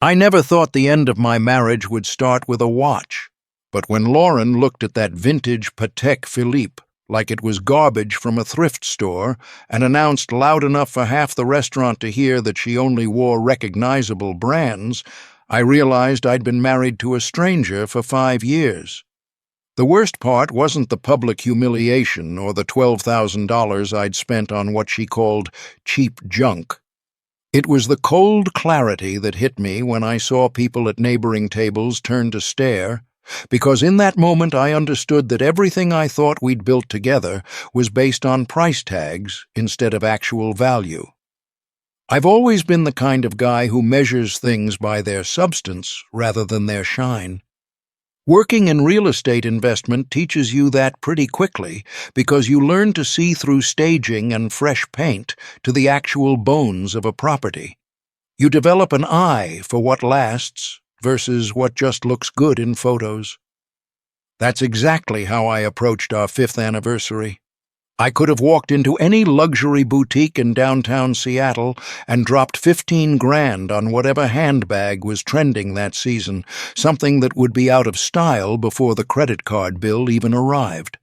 I never thought the end of my marriage would start with a watch, but when Lauren looked at that vintage Patek Philippe like it was garbage from a thrift store and announced loud enough for half the restaurant to hear that she only wore recognizable brands, I realized I'd been married to a stranger for 5 years. The worst part wasn't the public humiliation or the $12,000 I'd spent on what she called cheap junk. It was the cold clarity that hit me when I saw people at neighboring tables turn to stare, because in that moment I understood that everything I thought we'd built together was based on price tags instead of actual value. I've always been the kind of guy who measures things by their substance rather than their shine. Working in real estate investment teaches you that pretty quickly because you learn to see through staging and fresh paint to the actual bones of a property. You develop an eye for what lasts versus what just looks good in photos. That's exactly how I approached our 5th anniversary. I could have walked into any luxury boutique in downtown Seattle and dropped 15 grand on whatever handbag was trending that season, something that would be out of style before the credit card bill even arrived.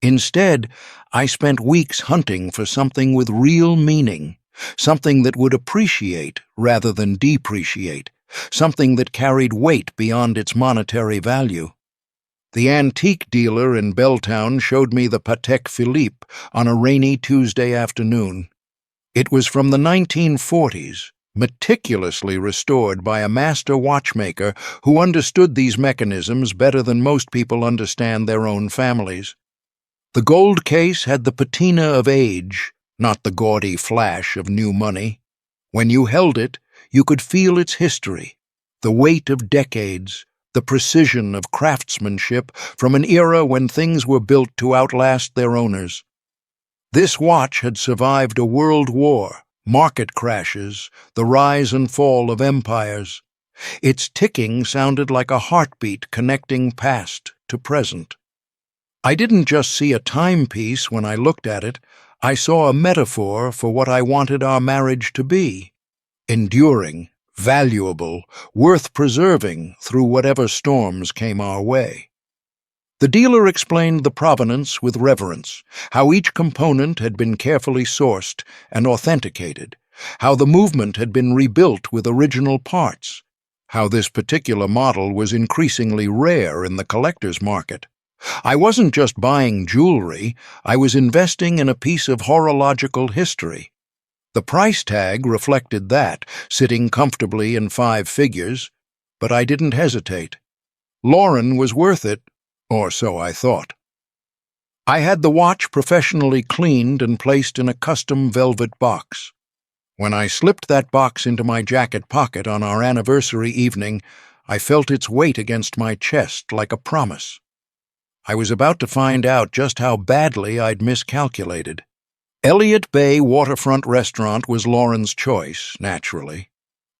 Instead, I spent weeks hunting for something with real meaning, something that would appreciate rather than depreciate, something that carried weight beyond its monetary value. The antique dealer in Belltown showed me the Patek Philippe on a rainy Tuesday afternoon. It was from the 1940s, meticulously restored by a master watchmaker who understood these mechanisms better than most people understand their own families. The gold case had the patina of age, not the gaudy flash of new money. When you held it, you could feel its history, the weight of decades, the precision of craftsmanship from an era when things were built to outlast their owners. This watch had survived a world war, market crashes, the rise and fall of empires. Its ticking sounded like a heartbeat connecting past to present. I didn't just see a timepiece when I looked at it, I saw a metaphor for what I wanted our marriage to be: enduring, valuable, worth preserving through whatever storms came our way. The dealer explained the provenance with reverence, how each component had been carefully sourced and authenticated, how the movement had been rebuilt with original parts, how this particular model was increasingly rare in the collector's market. I wasn't just buying jewelry, I was investing in a piece of horological history. The price tag reflected that, sitting comfortably in 5 figures, but I didn't hesitate. Lauren was worth it, or so I thought. I had the watch professionally cleaned and placed in a custom velvet box. When I slipped that box into my jacket pocket on our anniversary evening, I felt its weight against my chest like a promise. I was about to find out just how badly I'd miscalculated. Elliott Bay Waterfront Restaurant was Lauren's choice, naturally.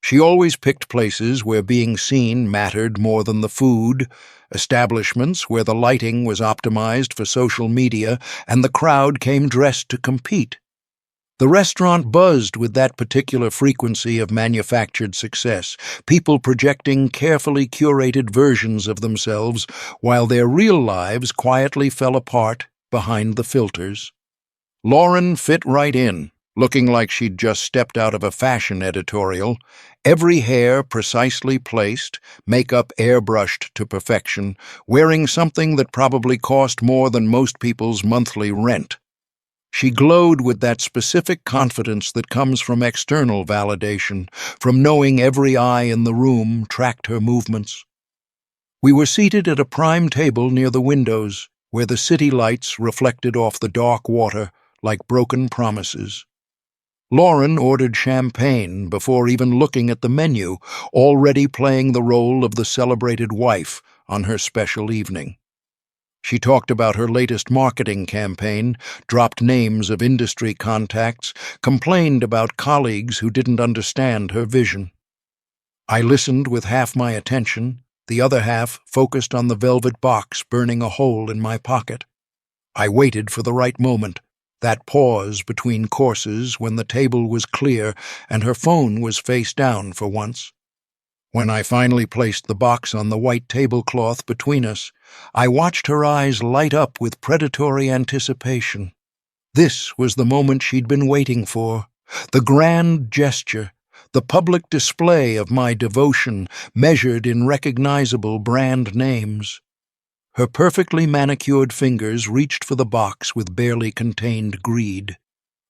She always picked places where being seen mattered more than the food, establishments where the lighting was optimized for social media and the crowd came dressed to compete. The restaurant buzzed with that particular frequency of manufactured success, people projecting carefully curated versions of themselves while their real lives quietly fell apart behind the filters. Lauren fit right in, looking like she'd just stepped out of a fashion editorial, every hair precisely placed, makeup airbrushed to perfection, wearing something that probably cost more than most people's monthly rent. She glowed with that specific confidence that comes from external validation, from knowing every eye in the room tracked her movements. We were seated at a prime table near the windows, where the city lights reflected off the dark water like broken promises. Lauren ordered champagne before even looking at the menu, already playing the role of the celebrated wife on her special evening. She talked about her latest marketing campaign, dropped names of industry contacts, complained about colleagues who didn't understand her vision. I listened with half my attention, the other half focused on the velvet box burning a hole in my pocket. I waited for the right moment, that pause between courses when the table was clear and her phone was face down for once. When I finally placed the box on the white tablecloth between us, I watched her eyes light up with predatory anticipation. This was the moment she'd been waiting for, the grand gesture, the public display of my devotion measured in recognizable brand names. Her perfectly manicured fingers reached for the box with barely contained greed.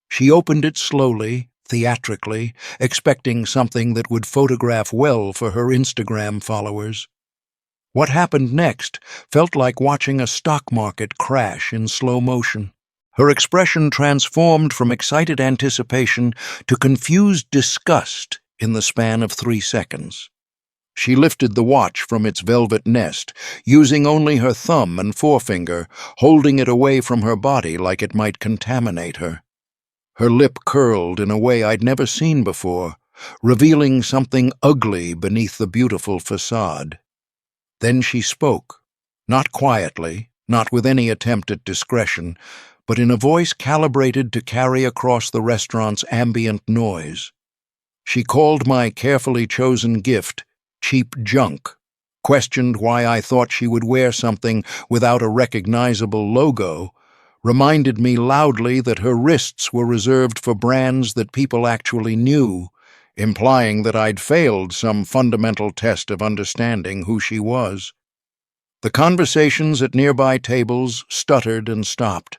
She opened it slowly, theatrically, expecting something that would photograph well for her Instagram followers. What happened next felt like watching a stock market crash in slow motion. Her expression transformed from excited anticipation to confused disgust in the span of 3 seconds. She lifted the watch from its velvet nest, using only her thumb and forefinger, holding it away from her body like it might contaminate her. Her lip curled in a way I'd never seen before, revealing something ugly beneath the beautiful facade. Then she spoke, not quietly, not with any attempt at discretion, but in a voice calibrated to carry across the restaurant's ambient noise. She called my carefully chosen gift cheap junk, questioned why I thought she would wear something without a recognizable logo, reminded me loudly that her wrists were reserved for brands that people actually knew, implying that I'd failed some fundamental test of understanding who she was. The conversations at nearby tables stuttered and stopped.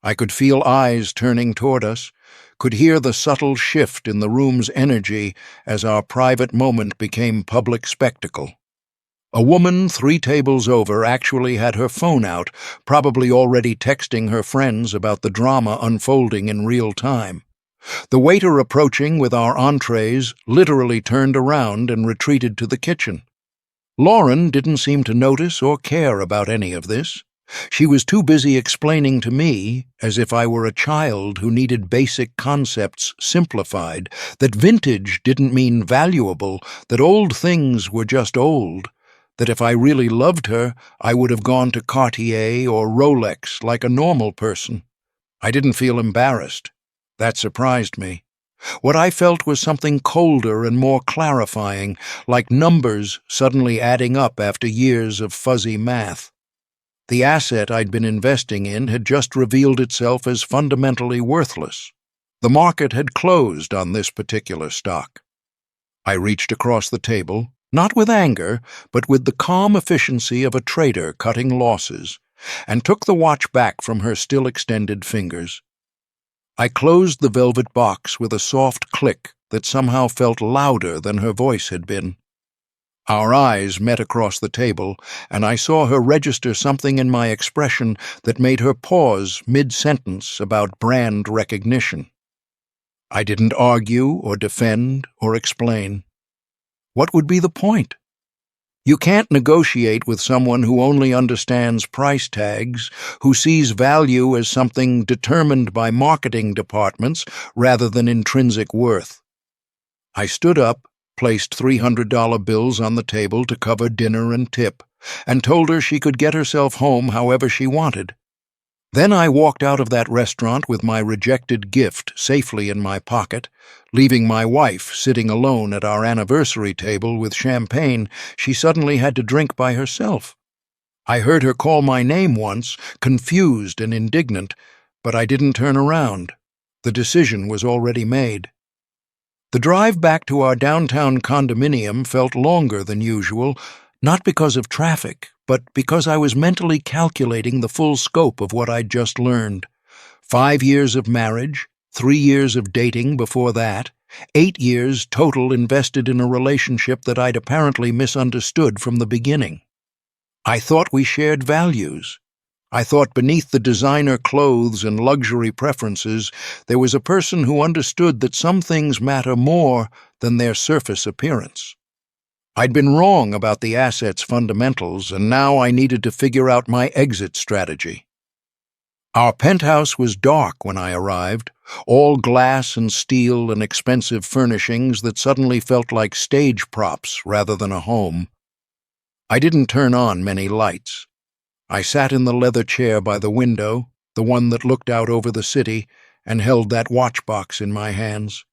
I could feel eyes turning toward us, could hear the subtle shift in the room's energy as our private moment became public spectacle. A woman 3 tables over actually had her phone out, probably already texting her friends about the drama unfolding in real time. The waiter approaching with our entrees literally turned around and retreated to the kitchen. Lauren didn't seem to notice or care about any of this. She was too busy explaining to me, as if I were a child who needed basic concepts simplified, that vintage didn't mean valuable, that old things were just old, that if I really loved her, I would have gone to Cartier or Rolex like a normal person. I didn't feel embarrassed. That surprised me. What I felt was something colder and more clarifying, like numbers suddenly adding up after years of fuzzy math. The asset I'd been investing in had just revealed itself as fundamentally worthless. The market had closed on this particular stock. I reached across the table, not with anger, but with the calm efficiency of a trader cutting losses, and took the watch back from her still extended fingers. I closed the velvet box with a soft click that somehow felt louder than her voice had been. Our eyes met across the table, and I saw her register something in my expression that made her pause mid-sentence about brand recognition. I didn't argue or defend or explain. What would be the point? You can't negotiate with someone who only understands price tags, who sees value as something determined by marketing departments rather than intrinsic worth. I stood up, placed $300 bills on the table to cover dinner and tip, and told her she could get herself home however she wanted. Then I walked out of that restaurant with my rejected gift safely in my pocket, leaving my wife sitting alone at our anniversary table with champagne she suddenly had to drink by herself. I heard her call my name once, confused and indignant, but I didn't turn around. The decision was already made. The drive back to our downtown condominium felt longer than usual, not because of traffic, but because I was mentally calculating the full scope of what I'd just learned. 5 years of marriage, 3 years of dating before that, 8 years total invested in a relationship that I'd apparently misunderstood from the beginning. I thought we shared values. I thought beneath the designer clothes and luxury preferences, there was a person who understood that some things matter more than their surface appearance. I'd been wrong about the asset's fundamentals, and now I needed to figure out my exit strategy. Our penthouse was dark when I arrived, all glass and steel and expensive furnishings that suddenly felt like stage props rather than a home. I didn't turn on many lights. I sat in the leather chair by the window, the one that looked out over the city, and held that watch box in my hands.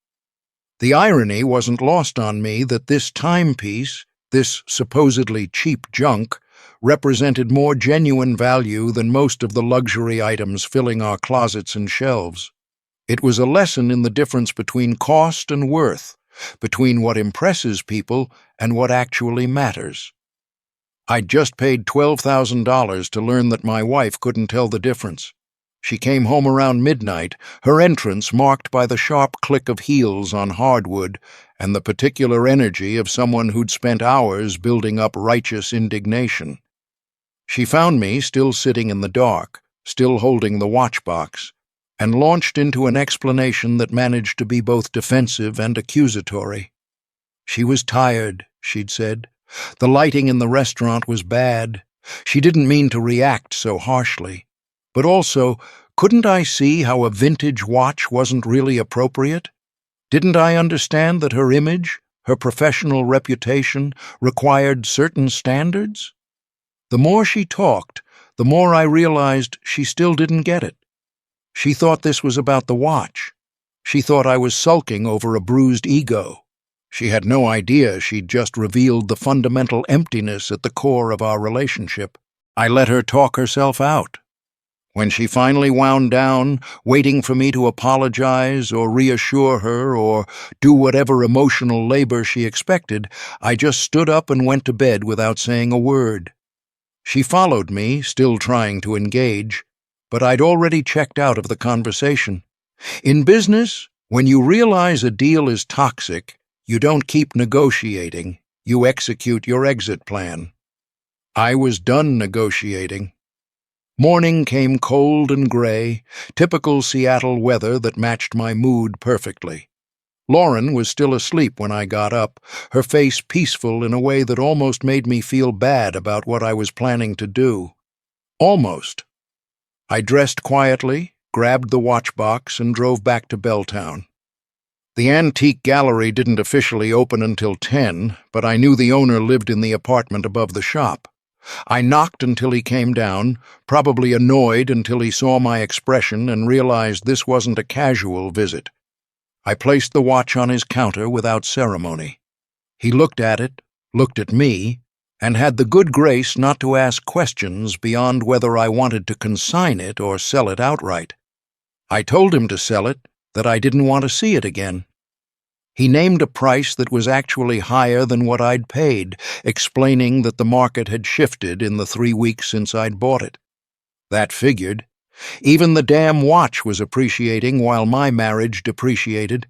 The irony wasn't lost on me that this timepiece, this supposedly cheap junk, represented more genuine value than most of the luxury items filling our closets and shelves. It was a lesson in the difference between cost and worth, between what impresses people and what actually matters. I'd just paid $12,000 to learn that my wife couldn't tell the difference. She came home around midnight, her entrance marked by the sharp click of heels on hardwood and the particular energy of someone who'd spent hours building up righteous indignation. She found me still sitting in the dark, still holding the watchbox, and launched into an explanation that managed to be both defensive and accusatory. She was tired, she'd said. The lighting in the restaurant was bad. She didn't mean to react so harshly. But also, couldn't I see how a vintage watch wasn't really appropriate? Didn't I understand that her image, her professional reputation, required certain standards? The more she talked, the more I realized she still didn't get it. She thought this was about the watch. She thought I was sulking over a bruised ego. She had no idea she'd just revealed the fundamental emptiness at the core of our relationship. I let her talk herself out. When she finally wound down, waiting for me to apologize or reassure her or do whatever emotional labor she expected, I just stood up and went to bed without saying a word. She followed me, still trying to engage, but I'd already checked out of the conversation. In business, when you realize a deal is toxic, you don't keep negotiating, you execute your exit plan. I was done negotiating. Morning came cold and gray, typical Seattle weather that matched my mood perfectly. Lauren was still asleep when I got up, her face peaceful in a way that almost made me feel bad about what I was planning to do. Almost. I dressed quietly, grabbed the watchbox, and drove back to Belltown. The antique gallery didn't officially open until 10, but I knew the owner lived in the apartment above the shop. I knocked until he came down, probably annoyed until he saw my expression and realized this wasn't a casual visit. I placed the watch on his counter without ceremony. He looked at it, looked at me, and had the good grace not to ask questions beyond whether I wanted to consign it or sell it outright. I told him to sell it, that I didn't want to see it again. He named a price that was actually higher than what I'd paid, explaining that the market had shifted in the 3 weeks since I'd bought it. That figured. Even the damn watch was appreciating while my marriage depreciated.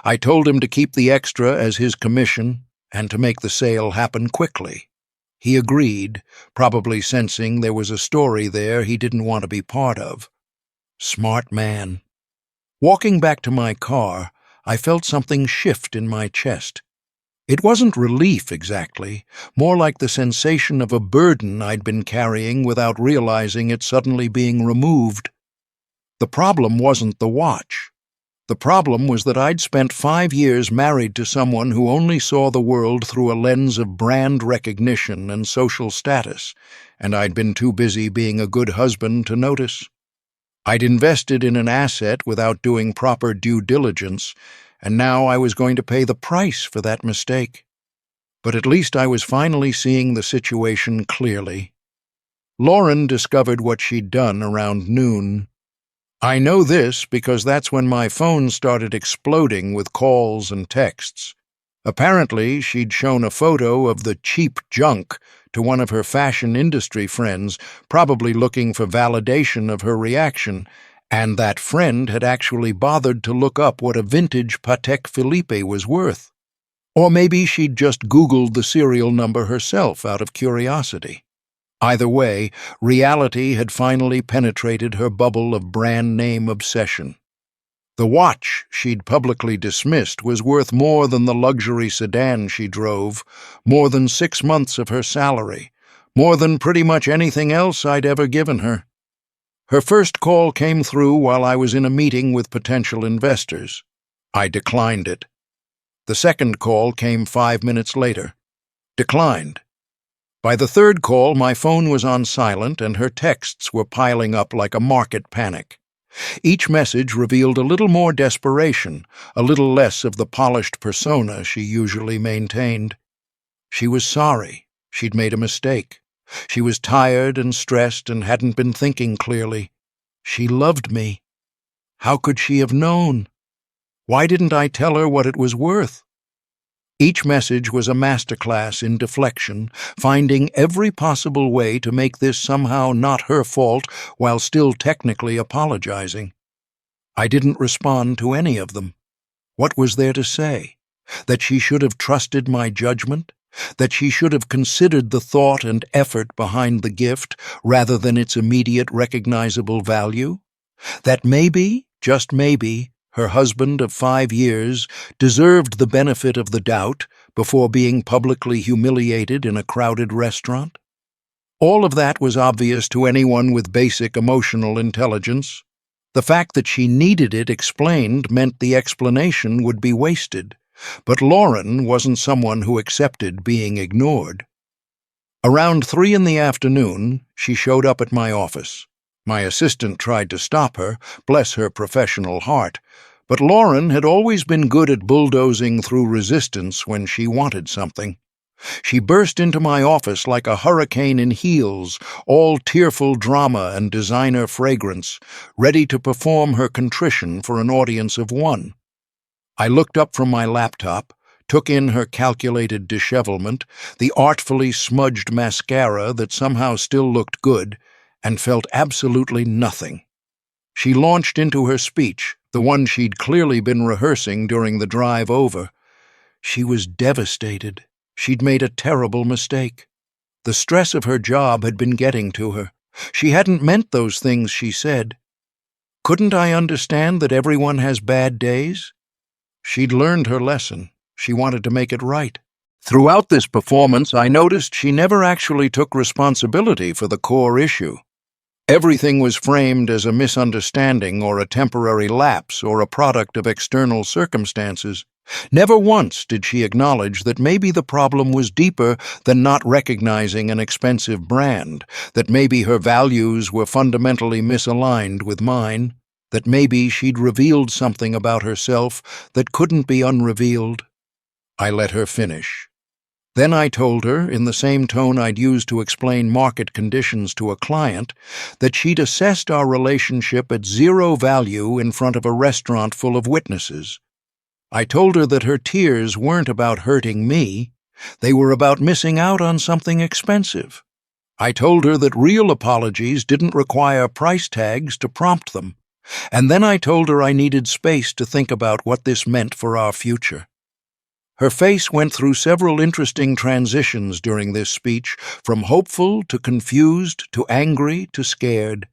I told him to keep the extra as his commission and to make the sale happen quickly. He agreed, probably sensing there was a story there he didn't want to be part of. Smart man. Walking back to my car, I felt something shift in my chest. It wasn't relief exactly, more like the sensation of a burden I'd been carrying without realizing it suddenly being removed. The problem wasn't the watch. The problem was that I'd spent 5 years married to someone who only saw the world through a lens of brand recognition and social status, and I'd been too busy being a good husband to notice. I'd invested in an asset without doing proper due diligence, and now I was going to pay the price for that mistake. But at least I was finally seeing the situation clearly. Lauren discovered what she'd done around noon. I know this because that's when my phone started exploding with calls and texts. Apparently, she'd shown a photo of the cheap junk to one of her fashion industry friends, probably looking for validation of her reaction, and that friend had actually bothered to look up what a vintage Patek Philippe was worth. Or maybe she'd just Googled the serial number herself out of curiosity. Either way, reality had finally penetrated her bubble of brand-name obsession. The watch she'd publicly dismissed was worth more than the luxury sedan she drove, more than 6 months of her salary, more than pretty much anything else I'd ever given her. Her first call came through while I was in a meeting with potential investors. I declined it. The second call came 5 minutes later. Declined. By the third call, my phone was on silent and her texts were piling up like a market panic. Each message revealed a little more desperation, a little less of the polished persona she usually maintained. She was sorry. She'd made a mistake. She was tired and stressed and hadn't been thinking clearly. She loved me. How could she have known? Why didn't I tell her what it was worth? Each message was a masterclass in deflection, finding every possible way to make this somehow not her fault while still technically apologizing. I didn't respond to any of them. What was there to say? That she should have trusted my judgment? That she should have considered the thought and effort behind the gift rather than its immediate recognizable value? That maybe, just maybe, her husband of 5 years deserved the benefit of the doubt before being publicly humiliated in a crowded restaurant? All of that was obvious to anyone with basic emotional intelligence. The fact that she needed it explained meant the explanation would be wasted, but Lauren wasn't someone who accepted being ignored. Around 3 in the afternoon, she showed up at my office. My assistant tried to stop her, bless her professional heart, but Lauren had always been good at bulldozing through resistance when she wanted something. She burst into my office like a hurricane in heels, all tearful drama and designer fragrance, ready to perform her contrition for an audience of 1. I looked up from my laptop, took in her calculated dishevelment, the artfully smudged mascara that somehow still looked good, and felt absolutely nothing. She launched into her speech, the one she'd clearly been rehearsing during the drive over. She was devastated. She'd made a terrible mistake. The stress of her job had been getting to her. She hadn't meant those things she said. Couldn't I understand that everyone has bad days? She'd learned her lesson. She wanted to make it right. Throughout this performance, I noticed she never actually took responsibility for the core issue. Everything was framed as a misunderstanding or a temporary lapse or a product of external circumstances. Never once did she acknowledge that maybe the problem was deeper than not recognizing an expensive brand, that maybe her values were fundamentally misaligned with mine, that maybe she'd revealed something about herself that couldn't be unrevealed. I let her finish. Then I told her, in the same tone I'd used to explain market conditions to a client, that she'd assessed our relationship at 0 value in front of a restaurant full of witnesses. I told her that her tears weren't about hurting me, they were about missing out on something expensive. I told her that real apologies didn't require price tags to prompt them, and then I told her I needed space to think about what this meant for our future. Her face went through several interesting transitions during this speech, from hopeful to confused to angry to scared.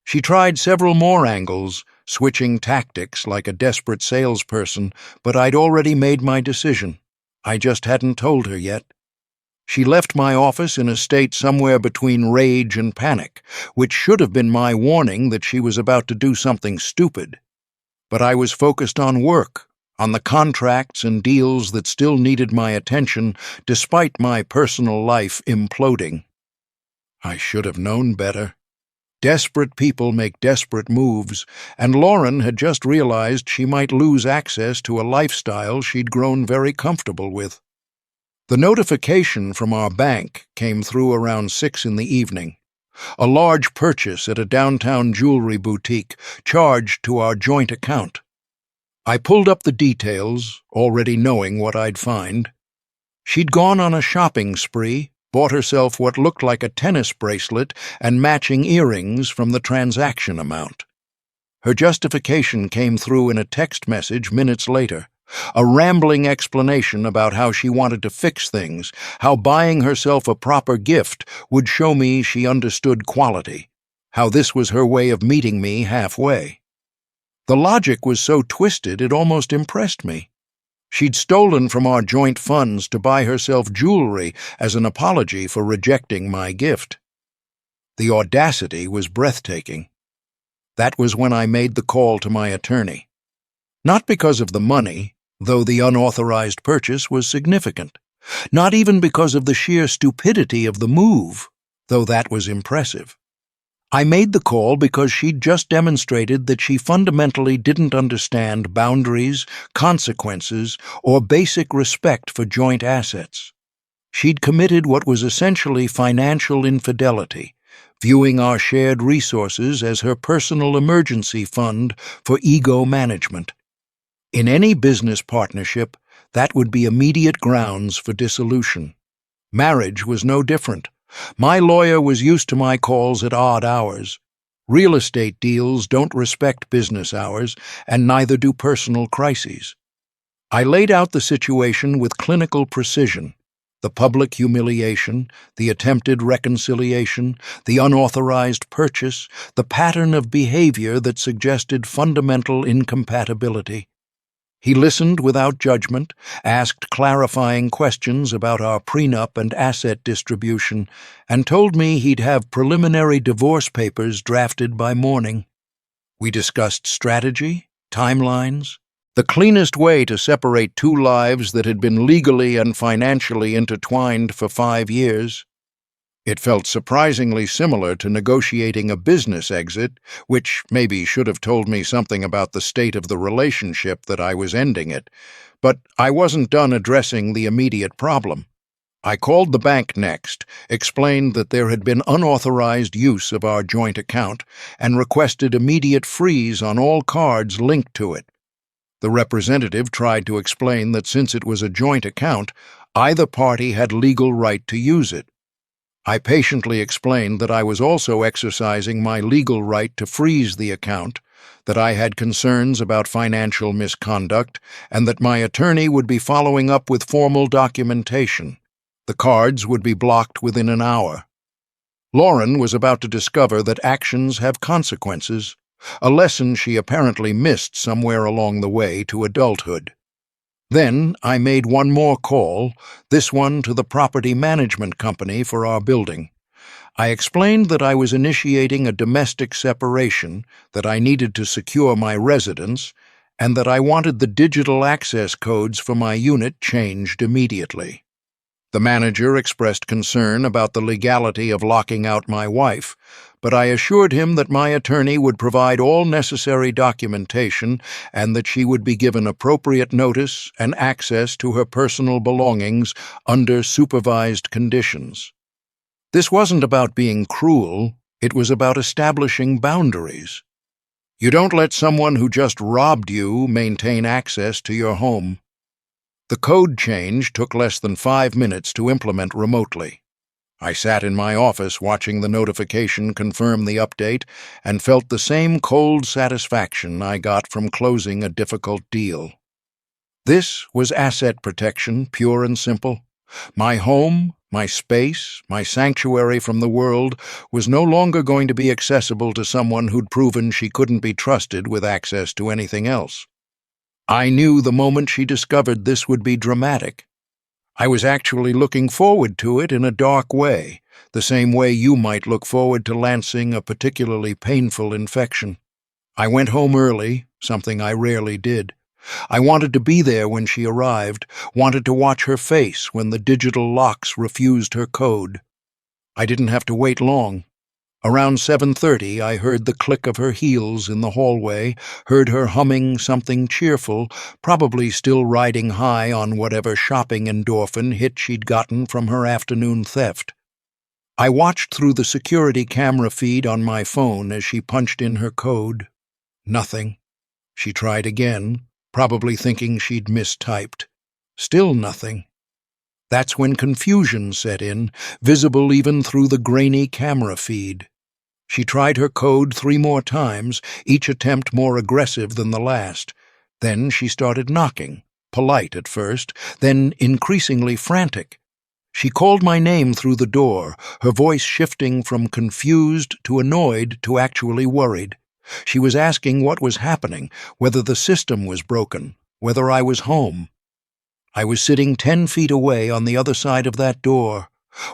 She tried several more angles, switching tactics like a desperate salesperson, but I'd already made my decision. I just hadn't told her yet. She left my office in a state somewhere between rage and panic, which should have been my warning that she was about to do something stupid. But I was focused on work, on the contracts and deals that still needed my attention despite my personal life imploding. I should have known better. Desperate people make desperate moves, and Lauren had just realized she might lose access to a lifestyle she'd grown very comfortable with. The notification from our bank came through around 6 in the evening. A large purchase at a downtown jewelry boutique charged to our joint account. I pulled up the details, already knowing what I'd find. She'd gone on a shopping spree, bought herself what looked like a tennis bracelet and matching earrings from the transaction amount. Her justification came through in a text message minutes later, a rambling explanation about how she wanted to fix things, how buying herself a proper gift would show me she understood quality, how this was her way of meeting me halfway. The logic was so twisted it almost impressed me. She'd stolen from our joint funds to buy herself jewelry as an apology for rejecting my gift. The audacity was breathtaking. That was when I made the call to my attorney. Not because of the money, though the unauthorized purchase was significant. Not even because of the sheer stupidity of the move, though that was impressive. I made the call because she'd just demonstrated that she fundamentally didn't understand boundaries, consequences, or basic respect for joint assets. She'd committed what was essentially financial infidelity, viewing our shared resources as her personal emergency fund for ego management. In any business partnership, that would be immediate grounds for dissolution. Marriage was no different. My lawyer was used to my calls at odd hours. Real estate deals don't respect business hours, and neither do personal crises. I laid out the situation with clinical precision: the public humiliation, the attempted reconciliation, the unauthorized purchase, the pattern of behavior that suggested fundamental incompatibility. He listened without judgment, asked clarifying questions about our prenup and asset distribution, and told me he'd have preliminary divorce papers drafted by morning. We discussed strategy, timelines, the cleanest way to separate two lives that had been legally and financially intertwined for 5 years. It felt surprisingly similar to negotiating a business exit, which maybe should have told me something about the state of the relationship that I was ending it. But I wasn't done addressing the immediate problem. I called the bank next, explained that there had been unauthorized use of our joint account, and requested immediate freeze on all cards linked to it. The representative tried to explain that since it was a joint account, either party had legal right to use it. I patiently explained that I was also exercising my legal right to freeze the account, that I had concerns about financial misconduct, and that my attorney would be following up with formal documentation. The cards would be blocked within an hour. Lauren was about to discover that actions have consequences, a lesson she apparently missed somewhere along the way to adulthood. Then I made one more call, this one to the property management company for our building. I explained that I was initiating a domestic separation, that I needed to secure my residence, and that I wanted the digital access codes for my unit changed immediately. The manager expressed concern about the legality of locking out my wife, but I assured him that my attorney would provide all necessary documentation and that she would be given appropriate notice and access to her personal belongings under supervised conditions. This wasn't about being cruel, it was about establishing boundaries. You don't let someone who just robbed you maintain access to your home. The code change took less than 5 minutes to implement remotely. I sat in my office watching the notification confirm the update and felt the same cold satisfaction I got from closing a difficult deal. This was asset protection, pure and simple. My home, my space, my sanctuary from the world was no longer going to be accessible to someone who'd proven she couldn't be trusted with access to anything else. I knew the moment she discovered this would be dramatic. I was actually looking forward to it in a dark way, the same way you might look forward to lancing a particularly painful infection. I went home early, something I rarely did. I wanted to be there when she arrived, wanted to watch her face when the digital locks refused her code. I didn't have to wait long. Around 7:30, I heard the click of her heels in the hallway, heard her humming something cheerful, probably still riding high on whatever shopping endorphin hit she'd gotten from her afternoon theft. I watched through the security camera feed on my phone as she punched in her code. Nothing. She tried again, probably thinking she'd mistyped. Still nothing. That's when confusion set in, visible even through the grainy camera feed. She tried her code 3 more times, each attempt more aggressive than the last. Then she started knocking, polite at first, then increasingly frantic. She called my name through the door, her voice shifting from confused to annoyed to actually worried. She was asking what was happening, whether the system was broken, whether I was home. I was sitting 10 feet away on the other side of that door,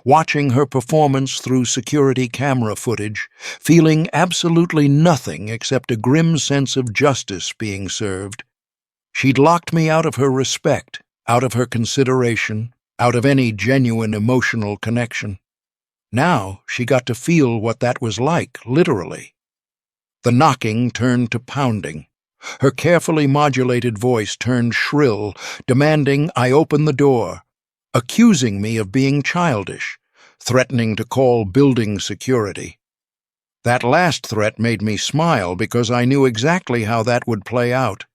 watching her performance through security camera footage, feeling absolutely nothing except a grim sense of justice being served. She'd locked me out of her respect, out of her consideration, out of any genuine emotional connection. Now she got to feel what that was like, literally. The knocking turned to pounding. Her carefully modulated voice turned shrill, demanding I open the door, accusing me of being childish, threatening to call building security. That last threat made me smile because I knew exactly how that would play out.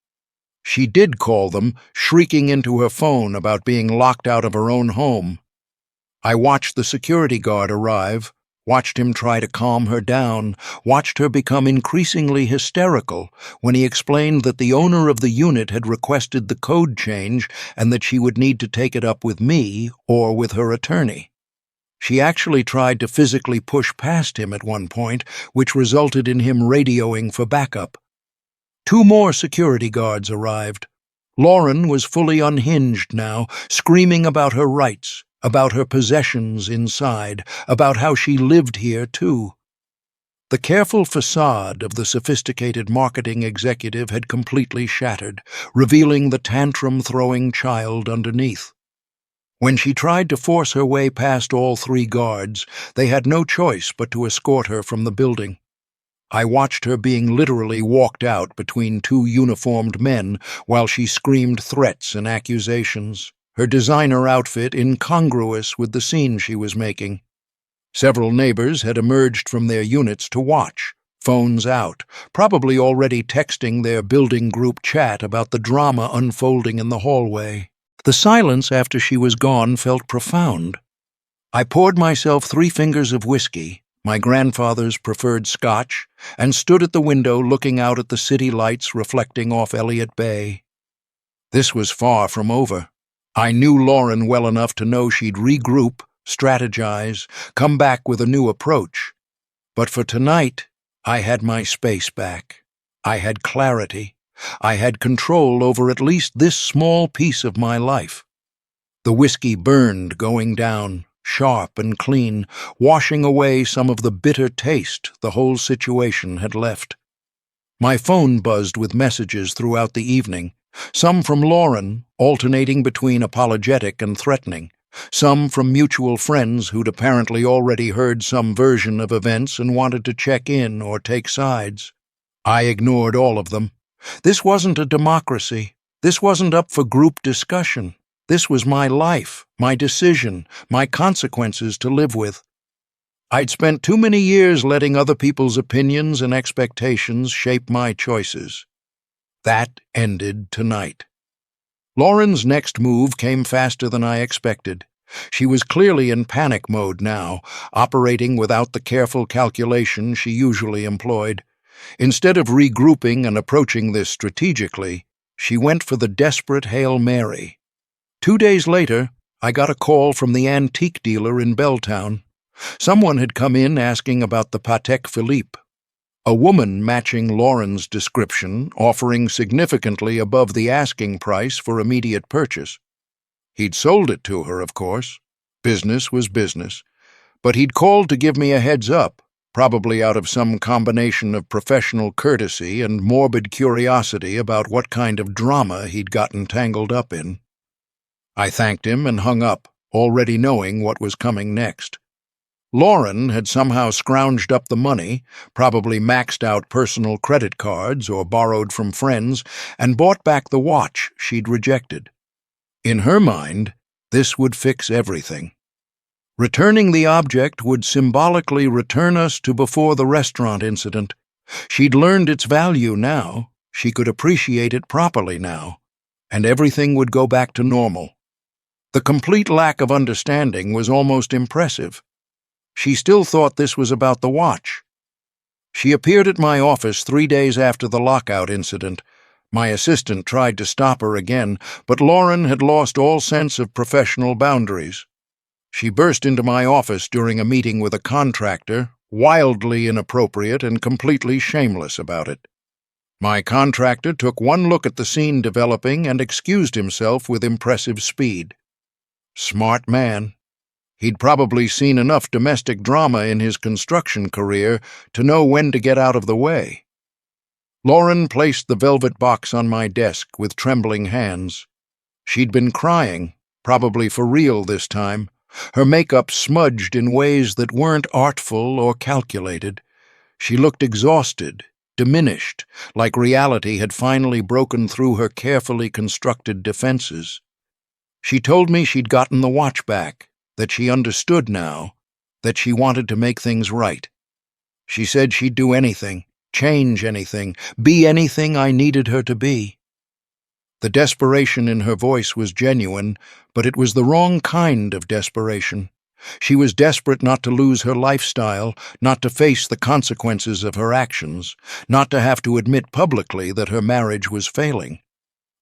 She did call them, shrieking into her phone about being locked out of her own home. I watched the security guard arrive, watched him try to calm her down, watched her become increasingly hysterical when he explained that the owner of the unit had requested the code change and that she would need to take it up with me or with her attorney. She actually tried to physically push past him at one point, which resulted in him radioing for backup. 2 more security guards arrived. Lauren was fully unhinged now, screaming about her rights, about her possessions inside, about how she lived here too. The careful facade of the sophisticated marketing executive had completely shattered, revealing the tantrum-throwing child underneath. When she tried to force her way past all 3 guards, they had no choice but to escort her from the building. I watched her being literally walked out between 2 uniformed men while she screamed threats and accusations, her designer outfit incongruous with the scene she was making. Several neighbors had emerged from their units to watch, phones out, probably already texting their building group chat about the drama unfolding in the hallway. The silence after she was gone felt profound. I poured myself 3 fingers of whiskey, my grandfather's preferred scotch, and stood at the window looking out at the city lights reflecting off Elliott Bay. This was far from over. I knew Lauren well enough to know she'd regroup, strategize, come back with a new approach. But for tonight, I had my space back. I had clarity. I had control over at least this small piece of my life. The whiskey burned going down, sharp and clean, washing away some of the bitter taste the whole situation had left. My phone buzzed with messages throughout the evening, some from Lauren, alternating between apologetic and threatening, some from mutual friends who'd apparently already heard some version of events and wanted to check in or take sides. I ignored all of them. This wasn't a democracy. This wasn't up for group discussion. This was my life, my decision, my consequences to live with. I'd spent too many years letting other people's opinions and expectations shape my choices. That ended tonight. Lauren's next move came faster than I expected. She was clearly in panic mode now, operating without the careful calculation she usually employed. Instead of regrouping and approaching this strategically, she went for the desperate Hail Mary. 2 days later, I got a call from the antique dealer in Belltown. Someone had come in asking about the Patek Philippe. A woman matching Lauren's description, offering significantly above the asking price for immediate purchase. He'd sold it to her, of course. Business was business. But he'd called to give me a heads up, probably out of some combination of professional courtesy and morbid curiosity about what kind of drama he'd gotten tangled up in. I thanked him and hung up, already knowing what was coming next. Lauren had somehow scrounged up the money, probably maxed out personal credit cards or borrowed from friends, and bought back the watch she'd rejected. In her mind, this would fix everything. Returning the object would symbolically return us to before the restaurant incident. She'd learned its value now, she could appreciate it properly now, and everything would go back to normal. The complete lack of understanding was almost impressive. She still thought this was about the watch. She appeared at my office 3 days after the lockout incident. My assistant tried to stop her again, but Lauren had lost all sense of professional boundaries. She burst into my office during a meeting with a contractor, wildly inappropriate and completely shameless about it. My contractor took one look at the scene developing and excused himself with impressive speed. Smart man. He'd probably seen enough domestic drama in his construction career to know when to get out of the way. Lauren placed the velvet box on my desk with trembling hands. She'd been crying, probably for real this time, her makeup smudged in ways that weren't artful or calculated. She looked exhausted, diminished, like reality had finally broken through her carefully constructed defenses. She told me she'd gotten the watch back, that she understood now, that she wanted to make things right. She said she'd do anything, change anything, be anything I needed her to be. The desperation in her voice was genuine, but it was the wrong kind of desperation. She was desperate not to lose her lifestyle, not to face the consequences of her actions, not to have to admit publicly that her marriage was failing.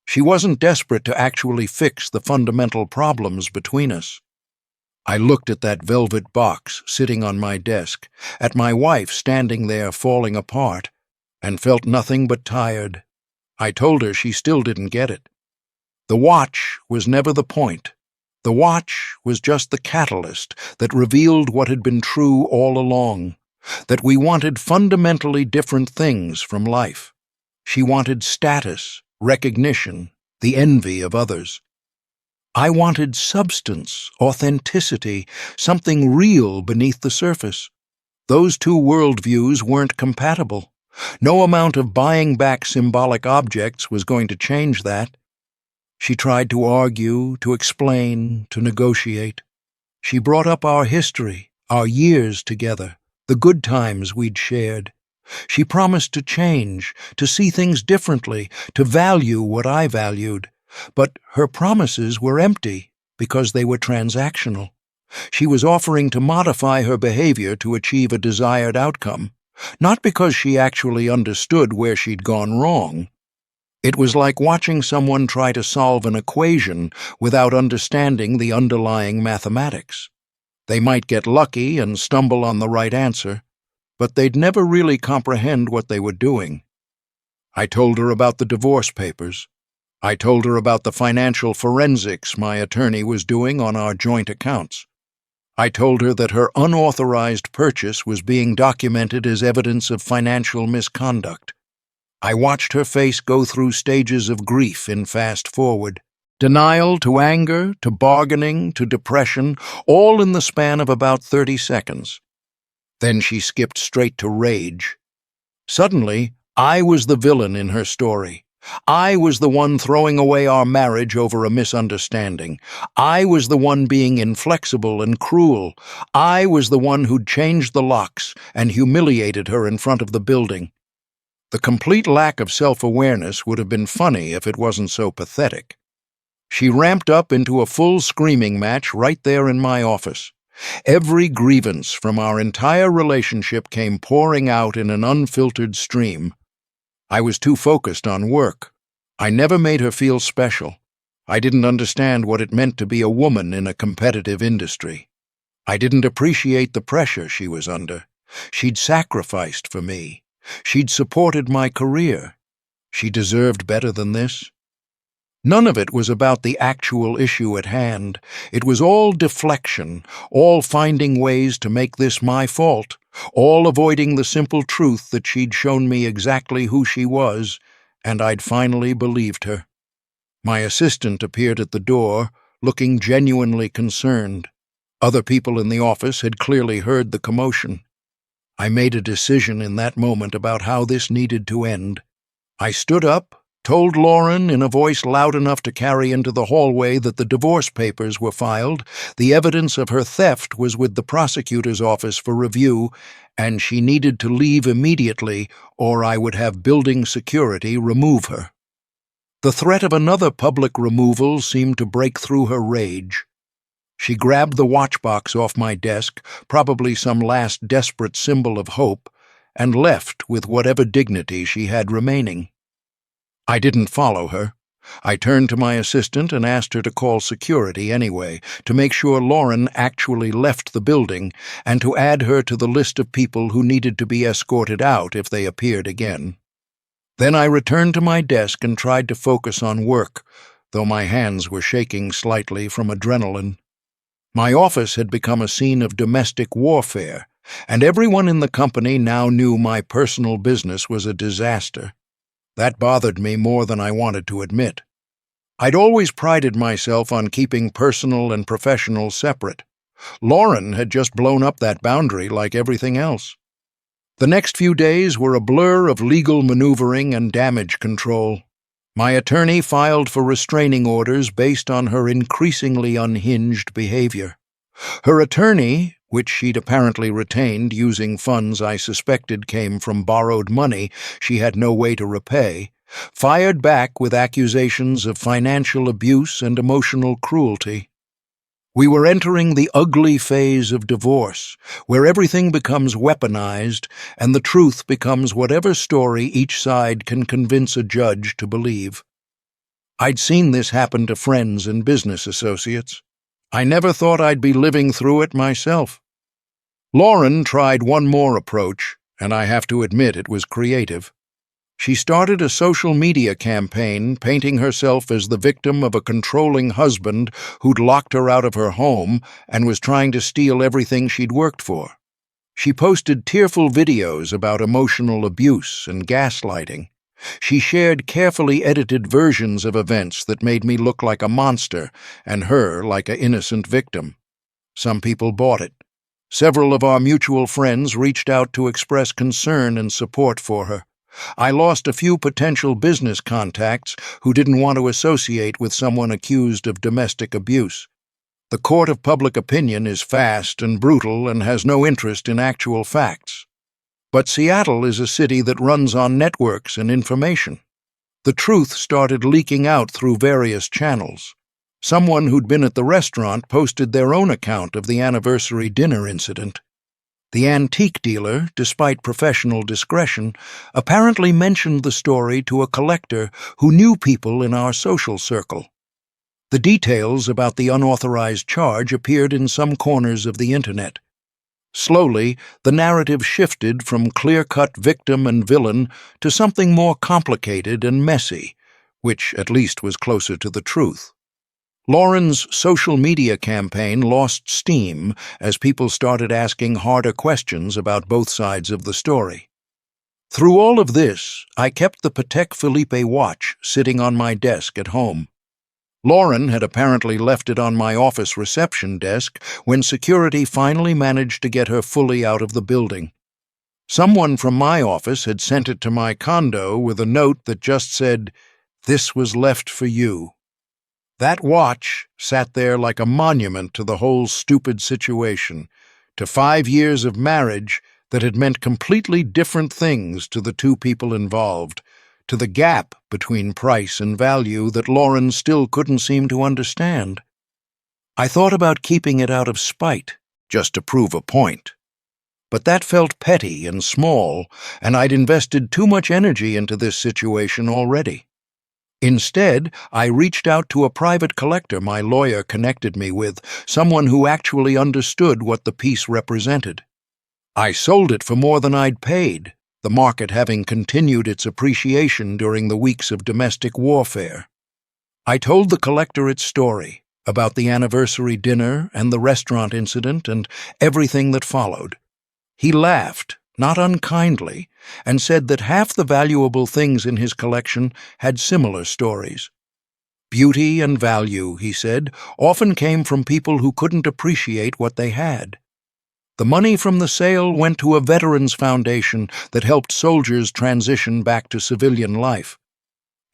She wasn't desperate to actually fix the fundamental problems between us. I looked at that velvet box sitting on my desk, at my wife standing there falling apart, and felt nothing but tired. I told her she still didn't get it. The watch was never the point. The watch was just the catalyst that revealed what had been true all along, that we wanted fundamentally different things from life. She wanted status, recognition, the envy of others. I wanted substance, authenticity, something real beneath the surface. Those two worldviews weren't compatible. No amount of buying back symbolic objects was going to change that. She tried to argue, to explain, to negotiate. She brought up our history, our years together, the good times we'd shared. She promised to change, to see things differently, to value what I valued. But her promises were empty because they were transactional. She was offering to modify her behavior to achieve a desired outcome, not because she actually understood where she'd gone wrong. It was like watching someone try to solve an equation without understanding the underlying mathematics. They might get lucky and stumble on the right answer, but they'd never really comprehend what they were doing. I told her about the divorce papers. I told her about the financial forensics my attorney was doing on our joint accounts. I told her that her unauthorized purchase was being documented as evidence of financial misconduct. I watched her face go through stages of grief in fast forward. Denial to anger, to bargaining, to depression, all in the span of about 30 seconds. Then she skipped straight to rage. Suddenly, I was the villain in her story. I was the one throwing away our marriage over a misunderstanding. I was the one being inflexible and cruel. I was the one who'd changed the locks and humiliated her in front of the building. The complete lack of self-awareness would have been funny if it wasn't so pathetic. She ramped up into a full screaming match right there in my office. Every grievance from our entire relationship came pouring out in an unfiltered stream. I was too focused on work. I never made her feel special. I didn't understand what it meant to be a woman in a competitive industry. I didn't appreciate the pressure she was under. She'd sacrificed for me. She'd supported my career. She deserved better than this. None of it was about the actual issue at hand. It was all deflection, all finding ways to make this my fault, all avoiding the simple truth that she'd shown me exactly who she was, and I'd finally believed her. My assistant appeared at the door, looking genuinely concerned. Other people in the office had clearly heard the commotion. I made a decision in that moment about how this needed to end. I stood up, told Lauren in a voice loud enough to carry into the hallway that the divorce papers were filed, the evidence of her theft was with the prosecutor's office for review, and she needed to leave immediately or I would have building security remove her. The threat of another public removal seemed to break through her rage. She grabbed the watchbox off my desk, probably some last desperate symbol of hope, and left with whatever dignity she had remaining. I didn't follow her. I turned to my assistant and asked her to call security anyway, to make sure Lauren actually left the building, and to add her to the list of people who needed to be escorted out if they appeared again. Then I returned to my desk and tried to focus on work, though my hands were shaking slightly from adrenaline. My office had become a scene of domestic warfare, and everyone in the company now knew my personal business was a disaster. That bothered me more than I wanted to admit. I'd always prided myself on keeping personal and professional separate. Lauren had just blown up that boundary like everything else. The next few days were a blur of legal maneuvering and damage control. My attorney filed for restraining orders based on her increasingly unhinged behavior. Her attorney, which she'd apparently retained using funds I suspected came from borrowed money she had no way to repay, fired back with accusations of financial abuse and emotional cruelty. We were entering the ugly phase of divorce, where everything becomes weaponized and the truth becomes whatever story each side can convince a judge to believe. I'd seen this happen to friends and business associates. I never thought I'd be living through it myself. Lauren tried one more approach, and I have to admit it was creative. She started a social media campaign painting herself as the victim of a controlling husband who'd locked her out of her home and was trying to steal everything she'd worked for. She posted tearful videos about emotional abuse and gaslighting. She shared carefully edited versions of events that made me look like a monster and her like an innocent victim. Some people bought it. Several of our mutual friends reached out to express concern and support for her. I lost a few potential business contacts who didn't want to associate with someone accused of domestic abuse. The court of public opinion is fast and brutal and has no interest in actual facts. But Seattle is a city that runs on networks and information. The truth started leaking out through various channels. Someone who'd been at the restaurant posted their own account of the anniversary dinner incident. The antique dealer, despite professional discretion, apparently mentioned the story to a collector who knew people in our social circle. The details about the unauthorized charge appeared in some corners of the internet. Slowly, the narrative shifted from clear-cut victim and villain to something more complicated and messy, which at least was closer to the truth. Lauren's social media campaign lost steam as people started asking harder questions about both sides of the story. Through all of this, I kept the Patek Philippe watch sitting on my desk at home. Lauren had apparently left it on my office reception desk when security finally managed to get her fully out of the building. Someone from my office had sent it to my condo with a note that just said, "This was left for you." That watch sat there like a monument to the whole stupid situation, to 5 years of marriage that had meant completely different things to the two people involved, to the gap between price and value that Lauren still couldn't seem to understand. I thought about keeping it out of spite, just to prove a point. But that felt petty and small, and I'd invested too much energy into this situation already. Instead, I reached out to a private collector my lawyer connected me with, someone who actually understood what the piece represented. I sold it for more than I'd paid, the market having continued its appreciation during the weeks of domestic warfare. I told the collector its story, about the anniversary dinner and the restaurant incident and everything that followed. He laughed, not unkindly, and said that half the valuable things in his collection had similar stories. Beauty and value, he said, often came from people who couldn't appreciate what they had. The money from the sale went to a veterans foundation that helped soldiers transition back to civilian life.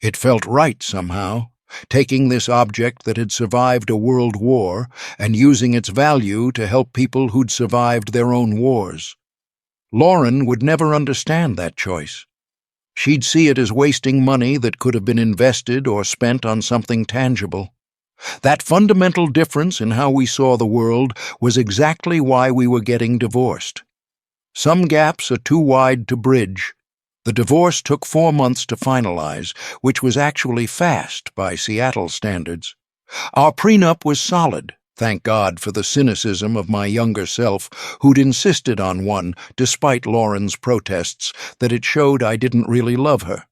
It felt right somehow, taking this object that had survived a world war and using its value to help people who'd survived their own wars. Lauren would never understand that choice. She'd see it as wasting money that could have been invested or spent on something tangible. That fundamental difference in how we saw the world was exactly why we were getting divorced. Some gaps are too wide to bridge. The divorce took 4 months to finalize, which was actually fast by Seattle standards. Our prenup was solid. Thank God for the cynicism of my younger self, who'd insisted on one, despite Lauren's protests, that it showed I didn't really love her.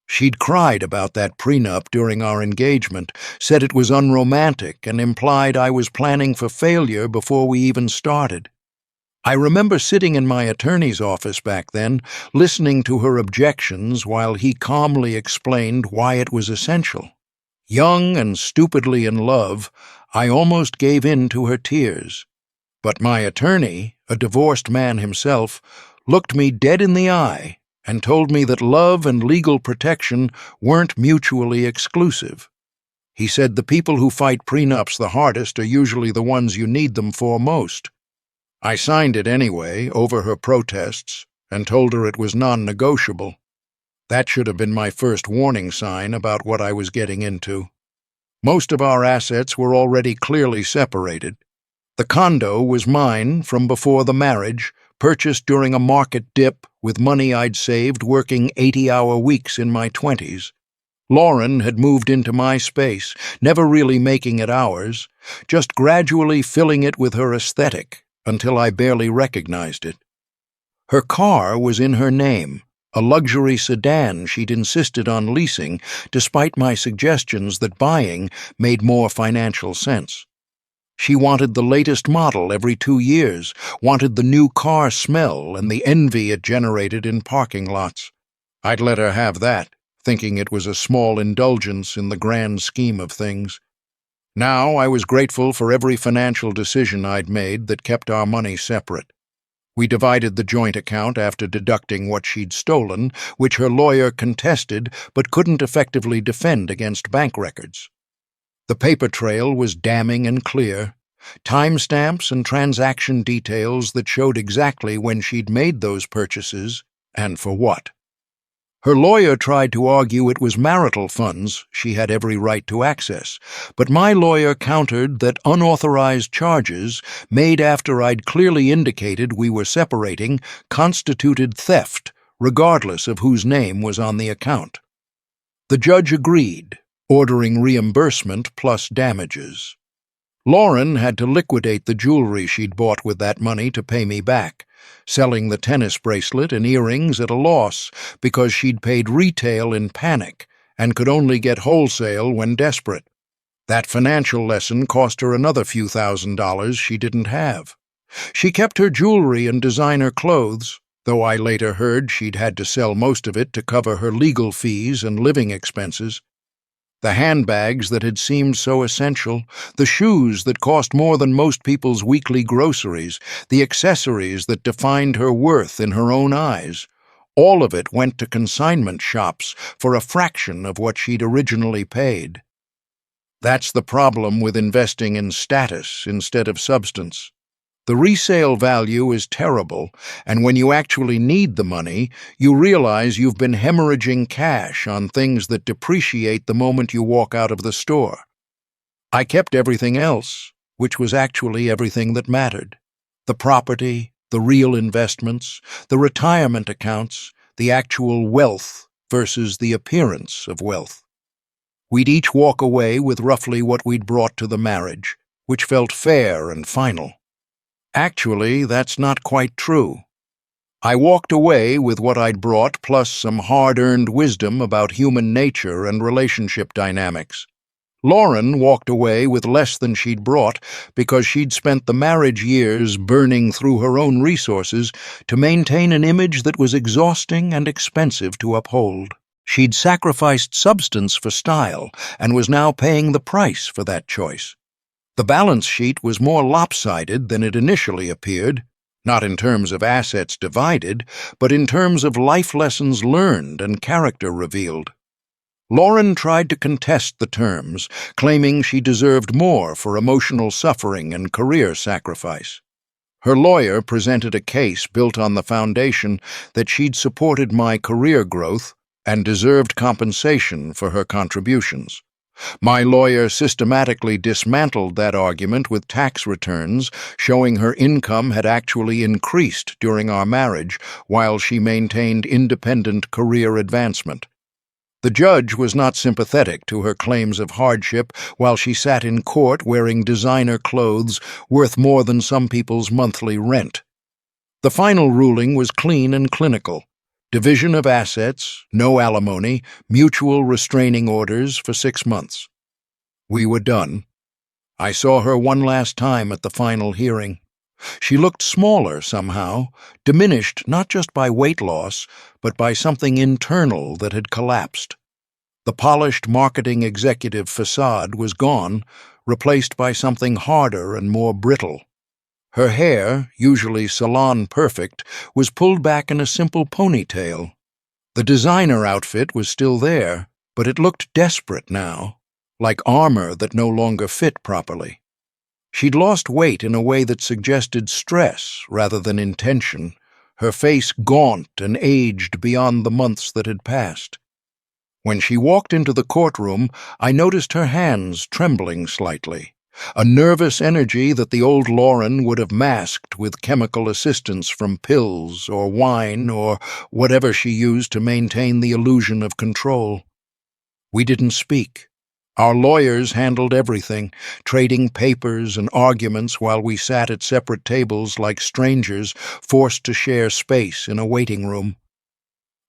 She'd cried about that prenup during our engagement, said it was unromantic, and implied I was planning for failure before we even started. I remember sitting in my attorney's office back then, listening to her objections while he calmly explained why it was essential. Young and stupidly in love, I almost gave in to her tears. But my attorney, a divorced man himself, looked me dead in the eye and told me that love and legal protection weren't mutually exclusive. He said the people who fight prenups the hardest are usually the ones you need them for most. I signed it anyway, over her protests, and told her it was non-negotiable. That should have been my first warning sign about what I was getting into. Most of our assets were already clearly separated. The condo was mine from before the marriage, purchased during a market dip with money I'd saved working 80-hour weeks in my 20s. Lauren had moved into my space, never really making it ours, just gradually filling it with her aesthetic until I barely recognized it. Her car was in her name, a luxury sedan she'd insisted on leasing, despite my suggestions that buying made more financial sense. She wanted the latest model every 2 years, wanted the new car smell and the envy it generated in parking lots. I'd let her have that, thinking it was a small indulgence in the grand scheme of things. Now I was grateful for every financial decision I'd made that kept our money separate. We divided the joint account after deducting what she'd stolen, which her lawyer contested but couldn't effectively defend against bank records. The paper trail was damning and clear, timestamps and transaction details that showed exactly when she'd made those purchases and for what. Her lawyer tried to argue it was marital funds she had every right to access, but my lawyer countered that unauthorized charges, made after I'd clearly indicated we were separating, constituted theft, regardless of whose name was on the account. The judge agreed, ordering reimbursement plus damages. Lauren had to liquidate the jewelry she'd bought with that money to pay me back, selling the tennis bracelet and earrings at a loss because she'd paid retail in panic and could only get wholesale when desperate. That financial lesson cost her another few $1,000s she didn't have. She kept her jewelry and designer clothes, though I later heard she'd had to sell most of it to cover her legal fees and living expenses. The handbags that had seemed so essential, the shoes that cost more than most people's weekly groceries, the accessories that defined her worth in her own eyes, all of it went to consignment shops for a fraction of what she'd originally paid. That's the problem with investing in status instead of substance. The resale value is terrible, and when you actually need the money, you realize you've been hemorrhaging cash on things that depreciate the moment you walk out of the store. I kept everything else, which was actually everything that mattered. The property, the real investments, the retirement accounts, the actual wealth versus the appearance of wealth. We'd each walk away with roughly what we'd brought to the marriage, which felt fair and final. Actually, that's not quite true. I walked away with what I'd brought plus some hard-earned wisdom about human nature and relationship dynamics. Lauren walked away with less than she'd brought because she'd spent the marriage years burning through her own resources to maintain an image that was exhausting and expensive to uphold. She'd sacrificed substance for style and was now paying the price for that choice. The balance sheet was more lopsided than it initially appeared, not in terms of assets divided, but in terms of life lessons learned and character revealed. Lauren tried to contest the terms, claiming she deserved more for emotional suffering and career sacrifice. Her lawyer presented a case built on the foundation that she'd supported my career growth and deserved compensation for her contributions. My lawyer systematically dismantled that argument with tax returns, showing her income had actually increased during our marriage while she maintained independent career advancement. The judge was not sympathetic to her claims of hardship while she sat in court wearing designer clothes worth more than some people's monthly rent. The final ruling was clean and clinical. Division of assets, no alimony, mutual restraining orders for 6 months. We were done. I saw her one last time at the final hearing. She looked smaller somehow, diminished not just by weight loss, but by something internal that had collapsed. The polished marketing executive facade was gone, replaced by something harder and more brittle. Her hair, usually salon perfect, was pulled back in a simple ponytail. The designer outfit was still there, but it looked desperate now, like armor that no longer fit properly. She'd lost weight in a way that suggested stress rather than intention, her face gaunt and aged beyond the months that had passed. When she walked into the courtroom, I noticed her hands trembling slightly, a nervous energy that the old Lauren would have masked with chemical assistance from pills or wine or whatever she used to maintain the illusion of control. We didn't speak. Our lawyers handled everything, trading papers and arguments while we sat at separate tables like strangers forced to share space in a waiting room.